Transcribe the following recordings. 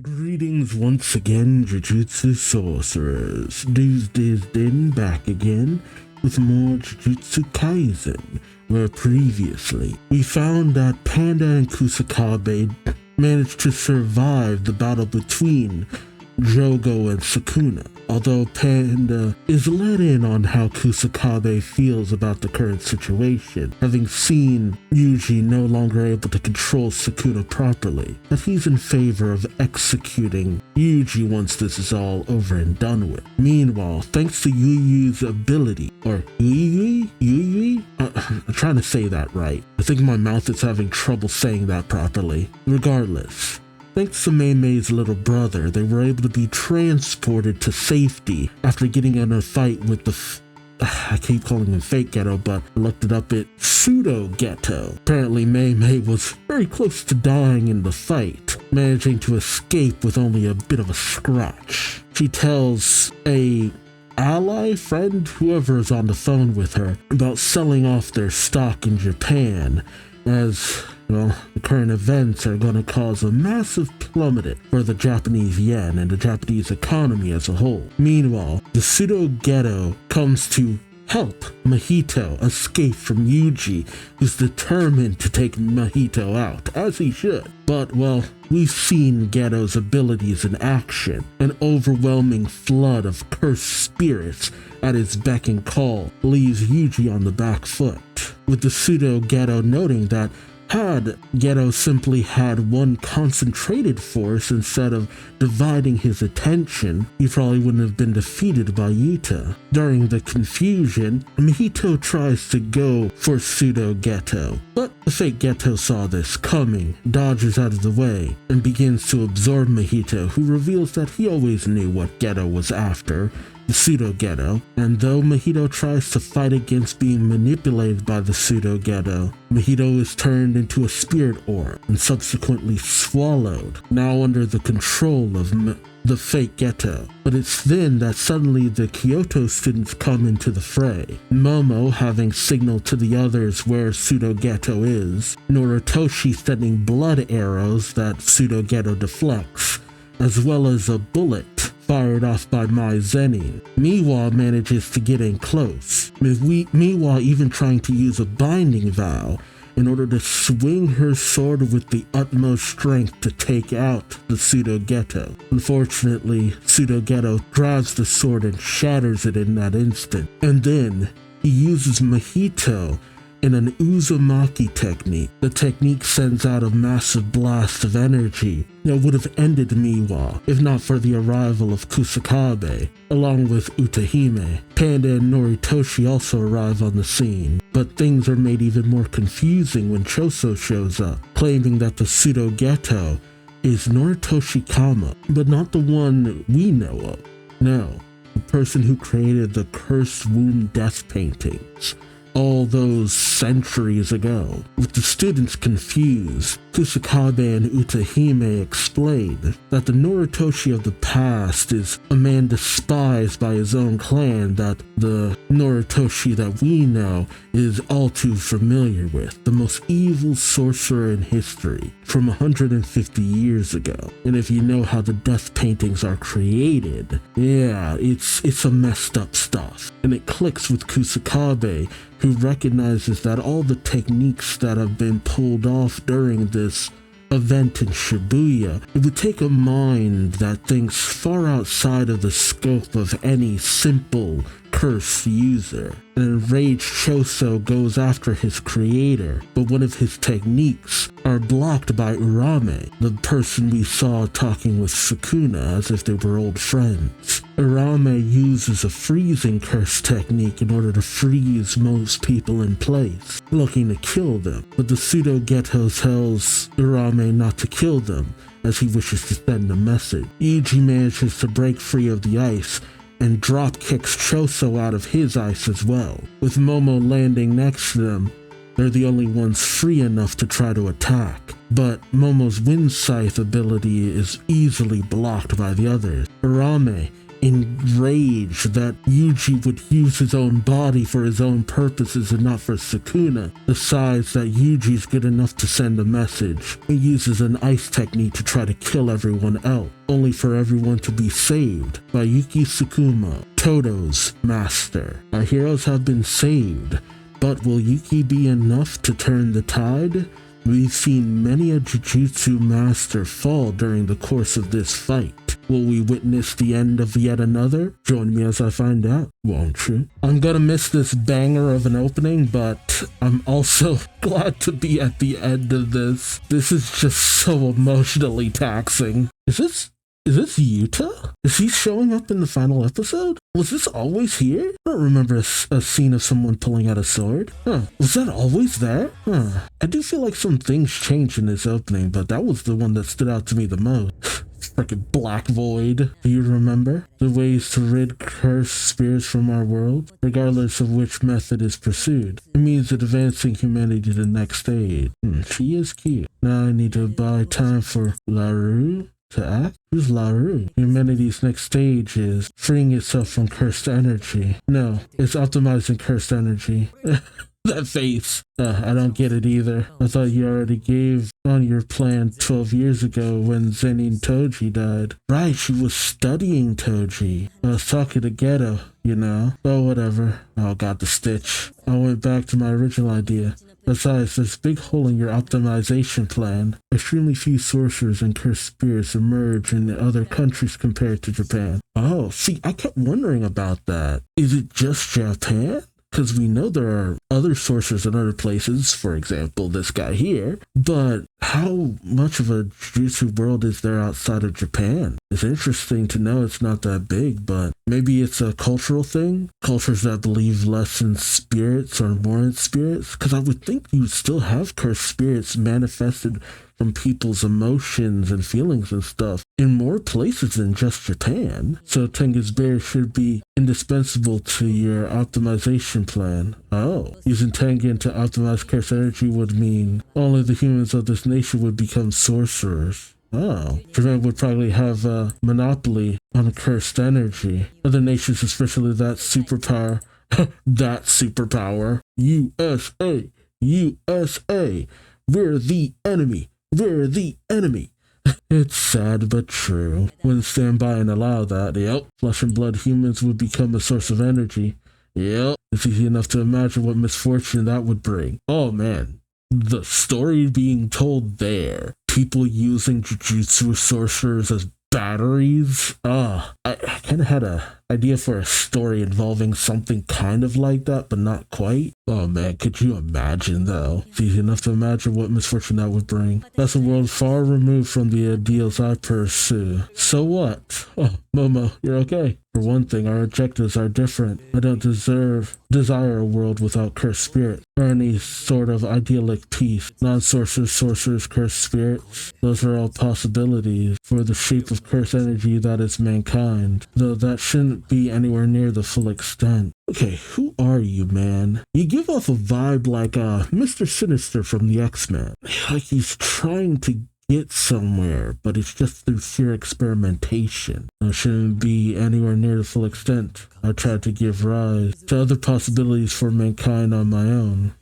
Greetings once again, Jujutsu sorcerers. Duuz-Diz-Din back again with more Jujutsu Kaisen, where previously we found that Panda and Kusakabe managed to survive the battle between Django and Sukuna. Although Panda is let in on how Kusakabe feels about the current situation, having seen Yuji no longer able to control Sukuna properly, that he's in favor of executing Yuji once this is all over and done with. Meanwhile, thanks to Yuyu's ability, or Yuyui? I'm trying to say that right. I think my mouth is having trouble saying that properly. Regardless, thanks to Mei Mei's little brother, they were able to be transported to safety after getting in a fight with I keep calling him fake ghetto, but I looked it up, it's pseudo ghetto. Apparently Mei Mei was very close to dying in the fight, managing to escape with only a bit of a scratch. She tells a ally, friend, whoever is on the phone with her, about selling off their stock in Japan, as the current events are going to cause a massive plummet for the Japanese yen and the Japanese economy as a whole. Meanwhile, the pseudo-ghetto comes to help Mahito escape from Yuji, who's determined to take Mahito out, as he should. But, well, we've seen Ghetto's abilities in action. An overwhelming flood of cursed spirits at his beck and call leaves Yuji on the back foot, with the pseudo-ghetto noting that had Ghetto simply had one concentrated force instead of dividing his attention, he probably wouldn't have been defeated by Yuta. During the confusion, Mahito tries to go for pseudo-ghetto, but the fake Ghetto saw this coming, dodges out of the way, and begins to absorb Mahito, who reveals that he always knew what Ghetto was after, the pseudo-ghetto, and though Mahito tries to fight against being manipulated by the pseudo-ghetto, Mahito is turned into a spirit orb and subsequently swallowed, now under the control of the fake ghetto. But it's then that suddenly the Kyoto students come into the fray. Momo having signaled to the others where pseudo-ghetto is, Noritoshi sending blood arrows that pseudo-ghetto deflects, as well as a bullet fired off by Mai Zenin. Miwa manages to get in close, with Miwa even trying to use a binding vow in order to swing her sword with the utmost strength to take out the pseudo-ghetto. Unfortunately, pseudo-ghetto grabs the sword and shatters it in that instant, and then he uses Mahito in an Uzumaki technique. The technique sends out a massive blast of energy that would have ended Miwa if not for the arrival of Kusakabe, along with Utahime. Panda and Noritoshi also arrive on the scene, but things are made even more confusing when Choso shows up, claiming that the pseudo-ghetto is Noritoshi Kama, but not the one we know of. No, the person who created the Cursed Wound death paintings all those centuries ago. With the students confused, Kusakabe and Utahime explained that the Noritoshi of the past is a man despised by his own clan that the Noritoshi that we know is all too familiar with, the most evil sorcerer in history from 150 years ago. And if you know how the death paintings are created, yeah, it's a messed up stuff. And it clicks with Kusakabe, who recognizes that all the techniques that have been pulled off during this event in Shibuya, it would take a mind that thinks far outside of the scope of any simple cursed user. An enraged Choso goes after his creator, but one of his techniques are blocked by Urame, the person we saw talking with Sukuna as if they were old friends. Urame uses a freezing curse technique in order to freeze most people in place, looking to kill them, but the pseudo-ghetto tells Urame not to kill them, as he wishes to send a message. Yuji manages to break free of the ice and drop kicks Choso out of his ice as well. With Momo landing next to them, they're the only ones free enough to try to attack. But Momo's wind scythe ability is easily blocked by the others. Urame enraged that Yuji would use his own body for his own purposes and not for Sukuna, decides that Yuji's good enough to send a message. He uses an ice technique to try to kill everyone else, only for everyone to be saved by Yuki Tsukuma, Todo's master. Our heroes have been saved, but will Yuki be enough to turn the tide? We've seen many a Jujutsu master fall during the course of this fight. Will we witness the end of yet another? Join me as I find out, won't you? I'm gonna miss this banger of an opening, but I'm also glad to be at the end of this. This is just so emotionally taxing. Is this Yuta? Is he showing up in the final episode? Was this always here? I don't remember a scene of someone pulling out a sword. Was that always there? I do feel like some things changed in this opening, but that was the one that stood out to me the most. Freaking Black Void. Do you remember? The ways to rid cursed spirits from our world, regardless of which method is pursued. It means advancing humanity to the next stage. She is cute. Now I need to buy time for Laru to act? Who's Laru? Humanity's next stage is freeing itself from cursed energy. No, it's optimizing cursed energy. That face. I don't get it either. I thought you already gave on your plan 12 years ago when Zenin Toji died. Right, she was studying Toji. I was talking to Geto, you know. Oh, whatever. Oh, got the stitch. I went back to my original idea. Besides, there's a big hole in your optimization plan. Extremely few sorcerers and cursed spirits emerge in other countries compared to Japan. Oh, see, I kept wondering about that. Is it just Japan? Because we know there are other sorcerers in other places, for example, this guy here, but how much of a Jujutsu world is there outside of Japan? It's interesting to know it's not that big, but maybe it's a cultural thing? Cultures that believe less in spirits or more in spirits? Because I would think you would still have cursed spirits manifested from people's emotions and feelings and stuff in more places than just Japan. So Tengen's Bear should be indispensable to your optimization plan. Oh, using Tengen to optimize cursed energy would mean only the humans of this nation would become sorcerers. Oh, Japan would probably have a monopoly on cursed energy. Other nations, especially that superpower, USA, USA, we're the enemy. We're the enemy. It's sad but true. Wouldn't stand by and allow that. Yep. Flesh and blood humans would become a source of energy. Yep. It's easy enough to imagine what misfortune that would bring. Oh man. The story being told there. People using Jujutsu sorcerers as batteries. I kind of had a idea for a story involving something kind of like that, but not quite. Oh man, could you imagine though? It's easy enough to imagine what misfortune that would bring. That's a world far removed from the ideals I pursue. So what? Oh, Momo, you're okay. For one thing, our objectives are different. I don't desire a world without cursed spirits, or any sort of idyllic peace. Non-sorcerers, sorcerers, cursed spirits. Those are all possibilities for the shape of cursed energy that is mankind, though that shouldn't be anywhere near the full extent. Okay, who are you, man? You give off a vibe like Mr. Sinister from the X-Men. Like he's trying to get somewhere, but it's just through sheer experimentation. I shouldn't be anywhere near the full extent. I tried to give rise to other possibilities for mankind on my own.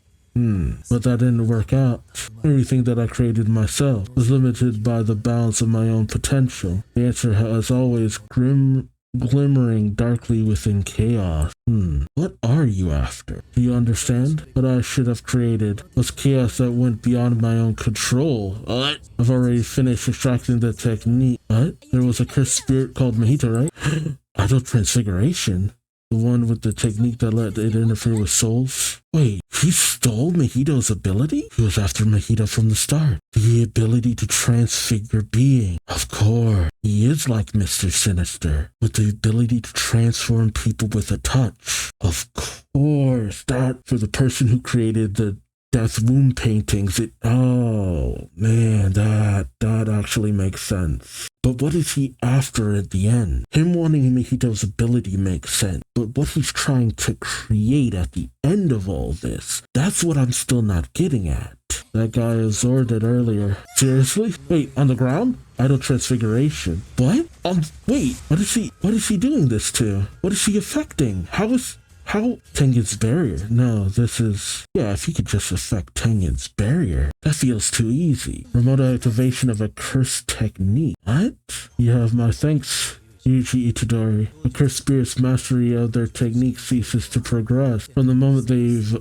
But that didn't work out. Everything that I created myself was limited by the bounds of my own potential. The answer has always glimmering darkly within chaos. What are you after? Do you understand? What I should have created was chaos that went beyond my own control. What? I've already finished extracting the technique. What? There was a cursed spirit called Mahito, right? Idle transfiguration? The one with the technique that let it interfere with souls? Wait, he stole Mahito's ability? He was after Mahito from the start. The ability to transfigure being. Of course, he is like Mr. Sinister, with the ability to transform people with a touch. Of course, that for the person who created the Death Womb paintings, oh man, that actually makes sense. But what is he after at the end? Him wanting Mahito's ability makes sense, but what he's trying to create at the end of all this, that's what I'm still not getting at. That guy absorbed it earlier. Seriously? Wait, on the ground? idle transfiguration. What? Wait, what is she doing this to? What is she affecting? How Tengen's barrier? No, this is... Yeah, if you could just affect Tengen's barrier. That feels too easy. Remote activation of a curse technique. What? You have my thanks, Yuji Itadori. The cursed spirit's mastery of their technique ceases to progress from the moment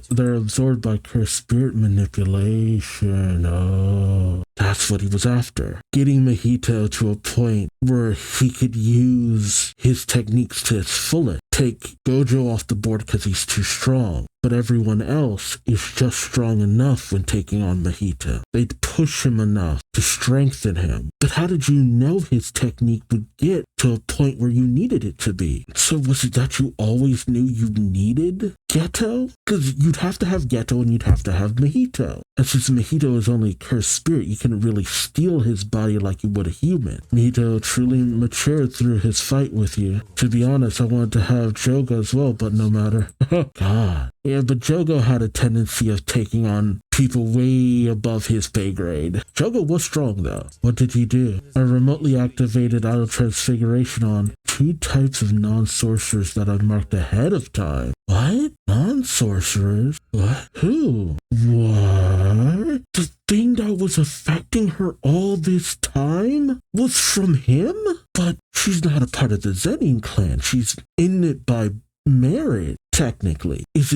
they're absorbed by cursed spirit manipulation. Oh, that's what he was after. Getting Mahito to a point where he could use his techniques to its fullest. Take Gojo off the board because he's too strong, but everyone else is just strong enough when taking on Mahito. They'd push him enough to strengthen him. But how did you know his technique would get to a point where you needed it to be? So was it that you always knew you needed Geto? Because you'd have to have Geto and you'd have to have Mahito. And since Mahito is only cursed spirit, you couldn't really steal his body like you would a human. Mahito truly matured through his fight with you. To be honest, I wanted to have Jogo as well, but no matter. God. Yeah, but Jogo had a tendency of taking on people way above his pay grade. Jogo was strong though. What did he do? I remotely activated idle transfiguration on 2 types of non-sorcerers that I marked ahead of time. What? Non-sorcerers? What? Who? What? The thing that was affecting her all this time was from him? But she's not a part of the Zenin clan. She's in it by merit, technically. Was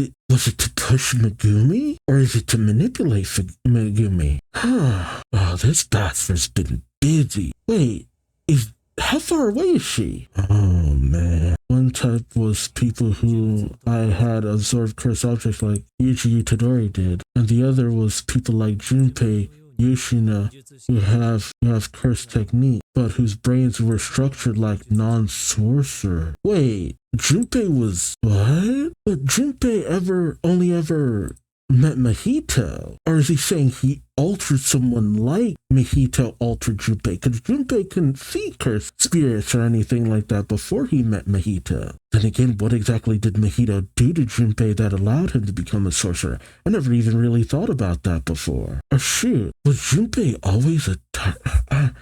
it to push Megumi? Or is it to manipulate Megumi? Oh, this bastard's been busy. Wait, how far away is she? Oh, man. One type was people who I had absorbed cursed objects like Yuji Itadori did. And the other was people like Junpei, Yoshina, who have cursed technique, but whose brains were structured like non-sorcerer. Wait, Junpei was what? But Junpei only ever met Mahito? Or is he saying he altered someone like Mahito altered Junpei? Because Junpei couldn't see cursed spirits or anything like that before he met Mahito. Then again, what exactly did Mahito do to Junpei that allowed him to become a sorcerer? I never even really thought about that before. Or shoot, was Junpei always a...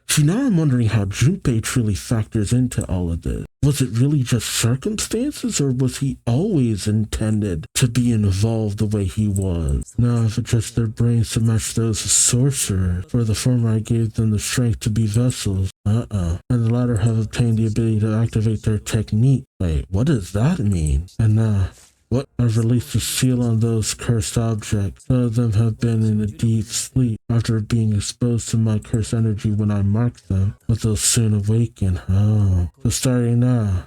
See, now I'm wondering how Junpei truly factors into all of this. Was it really just circumstances, or was he always intended to be involved the way he was? No, if it's just their brains to match those of sorcerers. For the former, I gave them the strength to be vessels. And the latter have obtained the ability to activate their technique. Wait, what does that mean? And what? I've released a seal on those cursed objects. Some of them have been in a deep sleep after being exposed to my cursed energy when I marked them, but they'll soon awaken. Oh. So starting now,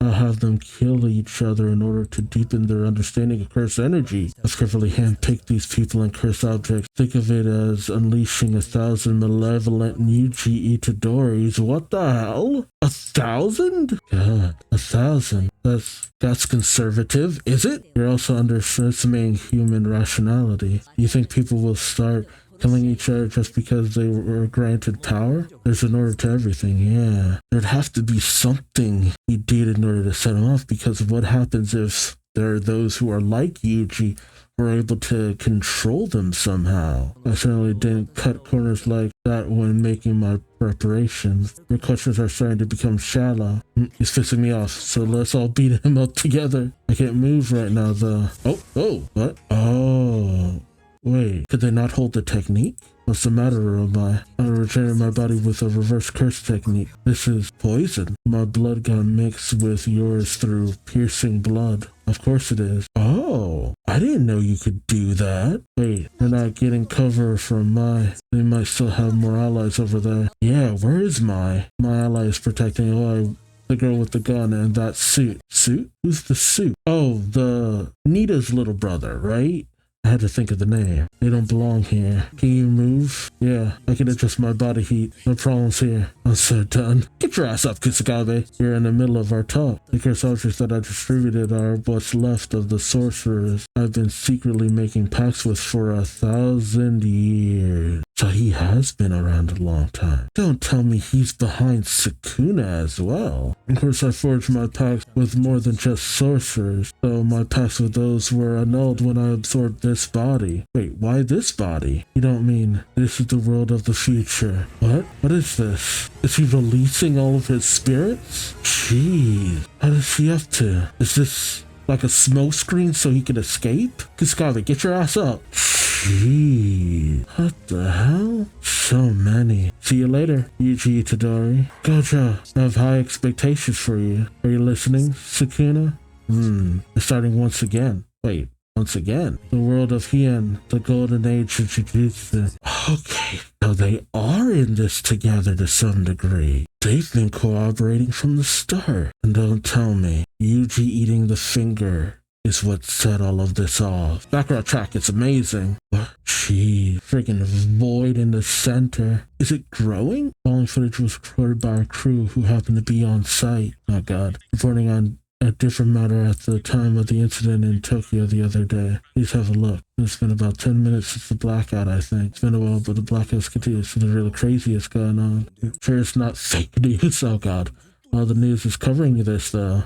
I'll have them kill each other in order to deepen their understanding of cursed energy. I've carefully handpicked these people and cursed objects. Think of it as unleashing 1,000 malevolent Yuji Itadoris. What the hell? 1,000? God, 1,000. That's conservative, is it? You're also underestimating human rationality. You think people will start killing each other just because they were granted power? There's an order to everything, yeah. There'd have to be something you did in order to set them off, because what happens if there are those who are like Yuji who are able to control them somehow? I certainly didn't cut corners like that when making my preparations. Your questions are starting to become shallow. He's pissing me off, so let's all beat him up together. I can't move right now though. Oh, what? Oh. Wait, could they not hold the technique? What's the matter, Romai? I regenerated my body with a reverse curse technique. This is poison. My blood got mixed with yours through piercing blood. Of course it is. Oh, I didn't know you could do that. Wait, they're not getting cover from Mai. They might still have more allies over there. Yeah, where is Mai? My ally is protecting the girl with the gun and that suit. Suit? Who's the suit? Oh, the Nita's little brother, right? I had to think of the name. They don't belong here. Can you move? Yeah, I can adjust my body heat. No problems here. I'm so done. get your ass up, Kusakabe. You're in the middle of our talk. The cursed objects that I distributed are what's left of the sorcerers I've been secretly making pacts with for 1,000 years. So he has been around a long time. Don't tell me he's behind Sukuna as well. Of course, I forged my pacts with more than just sorcerers, so my pacts with those were annulled when I absorbed this body. Wait, why this body? You don't mean this is the world of the future? What? What is this? Is he releasing all of his spirits? Jeez, what is he up to? Is this like a smoke screen so he can escape? Kusakabe, get your ass up. Jeez, what the hell? So many. See you later, Yuji Itadori. Gojo, I have high expectations for you. Are you listening, Sukuna? They're starting once again. Wait, once again? The world of Heaven, the golden age of Jujutsu. Okay, so they are in this together to some degree. They've been cooperating from the start. And don't tell me, Yuji eating the finger is what set all of this off. Background track, it's amazing. What? Jeez, friggin' void in the center. Is it growing? Following footage was recorded by a crew who happened to be on site. Oh god. Reporting on a different matter at the time of the incident in Tokyo the other day. Please have a look. It's been about 10 minutes since the blackout, I think. It's been a while, but the blackout's continued, so the real crazy is going on. Sure it's not fake news, oh god. All the news is covering this, though.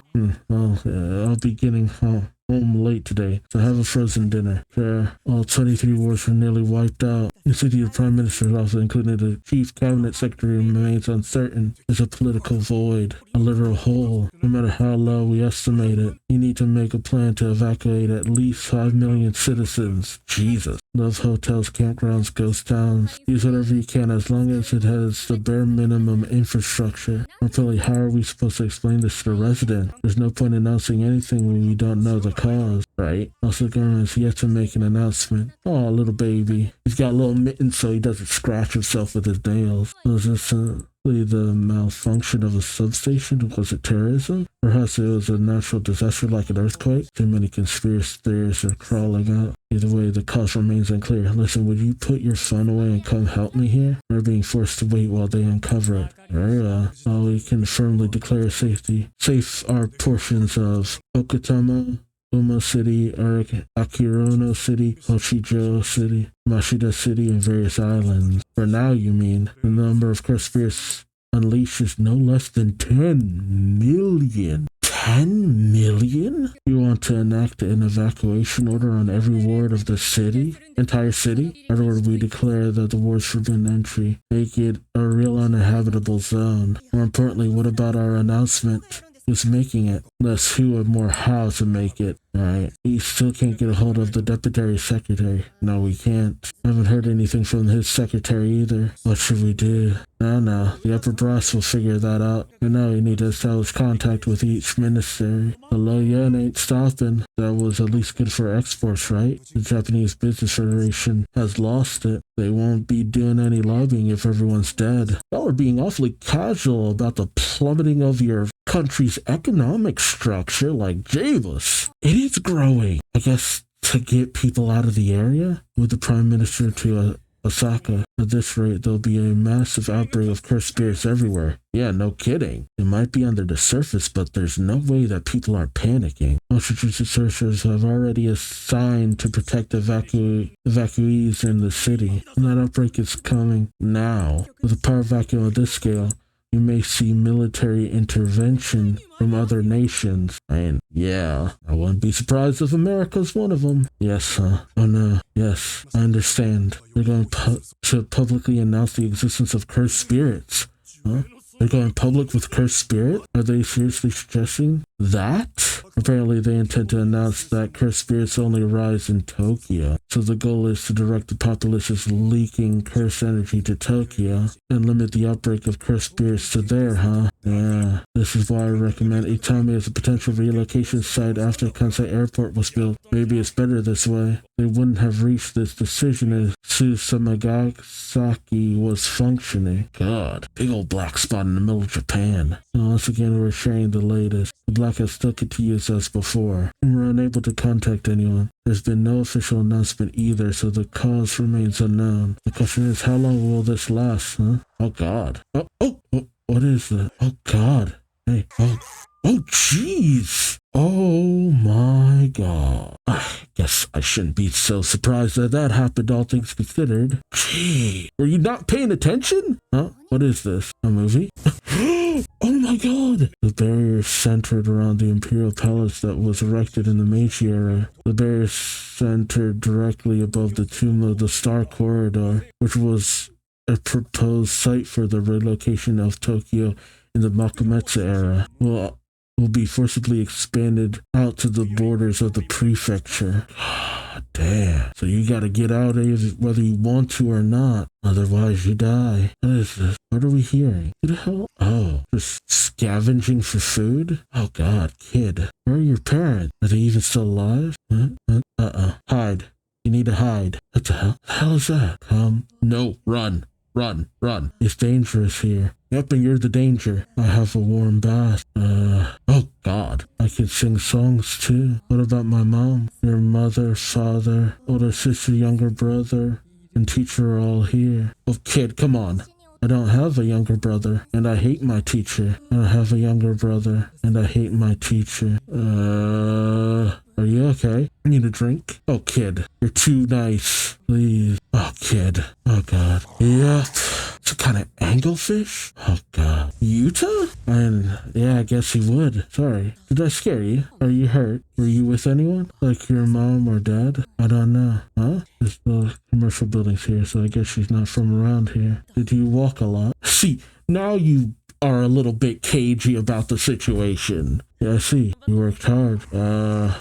I'll be getting home late today, so have a frozen dinner. Sure, all 23 wars were nearly wiped out. The city of Prime Minister's office, including the Chief Cabinet Secretary, remains uncertain. There's a political void, a literal hole. No matter how low we estimate it, you need to make a plan to evacuate at least 5 million citizens. Jesus. Love hotels, campgrounds, ghost towns. Use whatever you can as long as it has the bare minimum infrastructure. Really, how are we supposed to explain this to the resident? There's no point announcing anything when we don't know the cause, right? Also, the government's yet to make an announcement. Oh, little baby. He's got little mittens so he doesn't scratch himself with his nails. Was this the malfunction of a substation? Was it terrorism? Perhaps it was a natural disaster like an earthquake? Too many conspiracy theories are crawling out. Either way, the cause remains unclear. Listen, would you put your phone away and come help me here? We're being forced to wait while they uncover it. Very well. All we can firmly declare safety. Safe are portions of Okutama, Uma City, Akirono City, Hochijo City, Mashida City, and various islands. For now, you mean. The number of cursed spirits unleashed is no less than 10 million. 10 million? You want to enact an evacuation order on every ward of the city? Entire city? In other words, we declare that the ward's forbidden entry. Make it a real uninhabitable zone. More importantly, what about our announcement? Who's making it? Less who and more how to make it. Alright. We still can't get a hold of the deputy secretary. No, we can't. I haven't heard anything from his secretary either. What should we do? No. The upper brass will figure that out. You know, you need to establish contact with each ministry. The low yen ain't stopping. That was at least good for exports, right? The Japanese Business Federation has lost it. They won't be doing any lobbying if everyone's dead. Y'all are being awfully casual about the plummeting of your country's economic structure, like Javis. It is growing. I guess to get people out of the area? With the Prime Minister to Osaka. At this rate, there'll be a massive outbreak of cursed spirits everywhere. Yeah, no kidding. It might be under the surface, but there's no way that people are panicking. Most Jujutsu sorcerers have already assigned to protect evacuees in the city. And that outbreak is coming now. With a power vacuum of this scale, you may see military intervention from other nations. And yeah, I wouldn't be surprised if America's one of them. Yes, huh? Oh no. Yes, I understand. They're going to publicly announce the existence of cursed spirits. Huh? They're going public with cursed spirit? Are they seriously suggesting that? Apparently they intend to announce that cursed spirits only arise in Tokyo. So the goal is to direct the populace's leaking cursed energy to Tokyo and limit the outbreak of cursed spirits to there, huh? Yeah. This is why I recommend Itami as a potential relocation site after Kansai Airport was built. Maybe it's better this way. They wouldn't have reached this decision if Susamagasaki was functioning. God, big old black spot in the middle of Japan. And once again, we're sharing the latest. The blackout still continues as before, and we're unable to contact anyone. There's been no official announcement either, so the cause remains unknown. The question is, how long will this last, huh? Oh God. Oh, what is that? Oh shouldn't be so surprised that that happened, all things considered. Gee, were you not paying attention? Huh? What is this? A movie? Oh my god! The barrier centered around the Imperial Palace that was erected in the Meiji era. The barrier centered directly above the tomb of the Star Corridor, which was a proposed site for the relocation of Tokyo in the Makametsu era. Will be forcibly expanded out to the borders of the prefecture. Damn. So you gotta get out of it whether you want to or not. Otherwise you die. What is this? What are we hearing? Who the hell? Oh, just scavenging for food? Oh god, kid. Where are your parents? Are they even still alive? Hide. You need to hide. What the hell? The hell is that? No, run. Run. It's dangerous here. Yep, and you're the danger. I have a warm bath. Oh god. I can sing songs too. What about my mom? Your mother, father, older sister, younger brother, and teacher are all here. Oh kid, come on. I don't have a younger brother, and I hate my teacher. I don't have a younger brother, and I hate my teacher. Are you okay? I need a drink. Oh, kid, you're too nice. Please. Oh, kid. Oh, God. Yep. Some kind of anglefish? Oh, God. Yuta? Yeah, I guess he would. Sorry. Did I scare you? Are you hurt? Were you with anyone? Like your mom or dad? I don't know. Huh? There's no commercial buildings here, so I guess she's not from around here. Did you walk a lot? See, now you are a little bit cagey about the situation. Yeah, I see. You worked hard. Oh,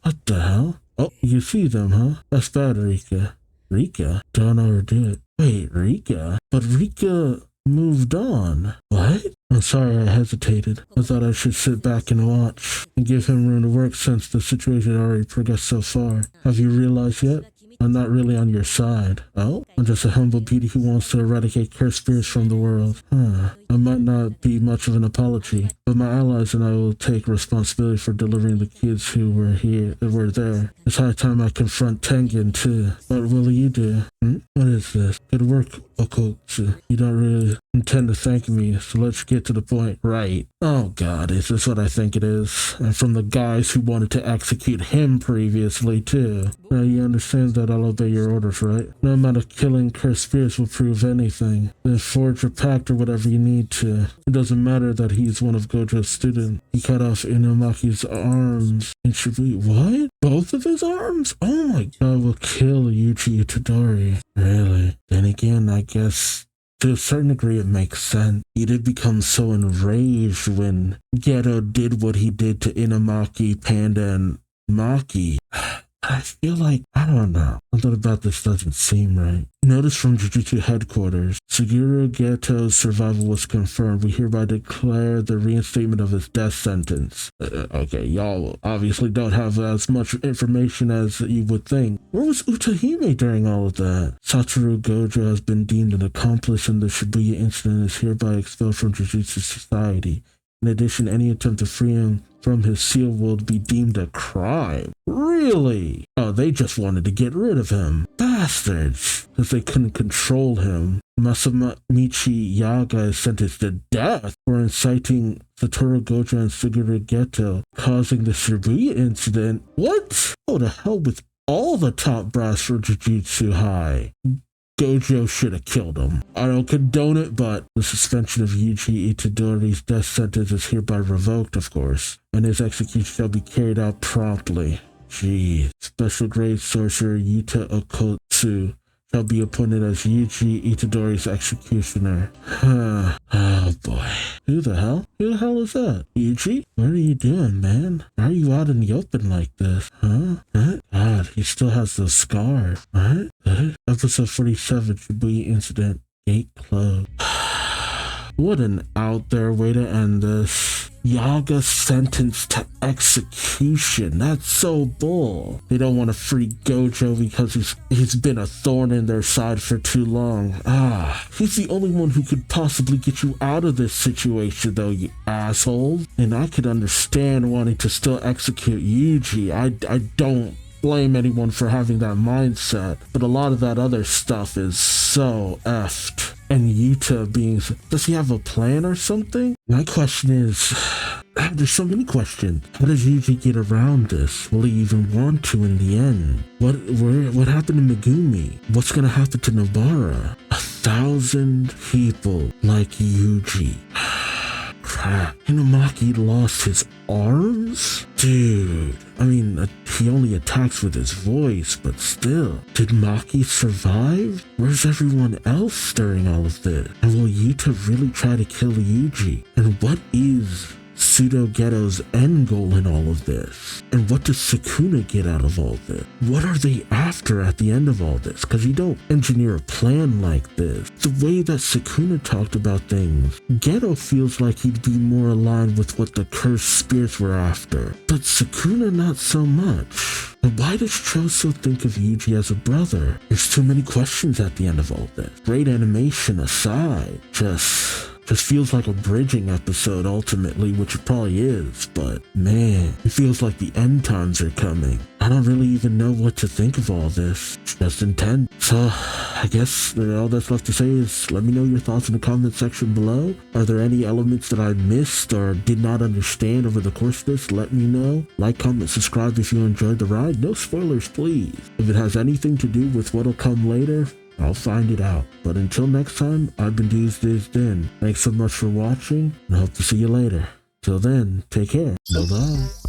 what the hell? Oh, you see them, huh? That's bad, Rika. Rika? Don't overdo it. Wait, Rika? But Rika moved on. What? I'm sorry I hesitated. I thought I should sit back and watch and give him room to work since the situation had already progressed so far. Have you realized yet? I'm not really on your side. Oh? I'm just a humble beauty who wants to eradicate cursed spirits from the world. I might not be much of an apology, but my allies and I will take responsibility for delivering the kids who were there. It's high time I confront Tengen too. What will you do? What is this? Good work, Okotsu. You don't really intend to thank me, so let's get to the point. Right. Oh god, is this what I think it is? And from the guys who wanted to execute him previously too. Now you understand that I'll obey your orders, right? No amount of killing cursed spirits will prove anything. Then forge a pact or whatever you need to. It doesn't matter that he's one of Gojo's students. He cut off Inumaki's arms in Shibuya. What? Both of his arms? Oh my god, will kill Yuji Itadori. Really? Then again, I guess to a certain degree it makes sense. He did become so enraged when Geto did what he did to Inumaki, Panda, and Maki. I feel like, I don't know, something about this doesn't seem right. Notice from Jujutsu headquarters, Suguru Geto's survival was confirmed. We hereby declare the reinstatement of his death sentence. Okay, y'all obviously don't have as much information as you would think. Where was Utahime during all of that? Satoru Gojo has been deemed an accomplice in the Shibuya incident and is hereby expelled from Jujutsu Society. In addition, any attempt to free him from his seal will be deemed a crime. Really? Oh, they just wanted to get rid of him. Bastards. Because they couldn't control him. Masamichi Yaga is sentenced to death for inciting Satoru Gojo and Suguru Geto, causing the Shibuya incident. What? Oh, the hell with all the top brass for Jujutsu High. Gojo should have killed him. I don't condone it, but the suspension of Yuji Itadori's death sentence is hereby revoked, of course, and his execution shall be carried out promptly. Jeez. Special grade sorcerer Yuta Okotsu shall be appointed as Yuji Itadori's executioner. Oh boy. Who the hell? Who the hell is that? Yuji? What are you doing, man? Why are you out in the open like this? Huh? God, he still has those scars. What? Episode 47, Shibuya Incident. Gate closed. What an out there way to end this. Yaga sentenced to execution. That's so bull. They don't want to free Gojo because he's been a thorn in their side for too long. He's the only one who could possibly get you out of this situation though, you asshole. And I could understand wanting to still execute Yuji. I don't blame anyone for having that mindset, but a lot of that other stuff is so effed. And Yuta being, does he have a plan or something? My question is, there's so many questions. How does Yuji get around this? Will he even want to in the end? What happened to Megumi? What's gonna happen to Nobara? 1,000 people like Yuji. Crap. Hinamaki lost his arms? Dude. I mean, he only attacks with his voice, but still. Did Maki survive? Where's everyone else during all of this? And will Yuta really try to kill Yuji? And what is Pseudo Ghetto's end goal in all of this? And what does Sukuna get out of all this? What are they after at the end of all this? Because you don't engineer a plan like this. The way that Sukuna talked about things, Ghetto feels like he'd be more aligned with what the cursed spirits were after, but Sukuna not so much. And why does Choso think of Yuji as a brother? There's too many questions at the end of all this. Great animation aside, just feels like a bridging episode ultimately, which it probably is, but man, it feels like the end times are coming. I don't really even know what to think of all this. It's just intense. So, I guess all that's left to say is let me know your thoughts in the comment section below. Are there any elements that I missed or did not understand over the course of this? Let me know. Like, comment, subscribe if you enjoyed the ride. No spoilers, please. If it has anything to do with what'll come later, I'll find it out. But until next time, I've been Duuz-Diz-Din. Thanks so much for watching, and I hope to see you later. Till then, take care. Bye-bye.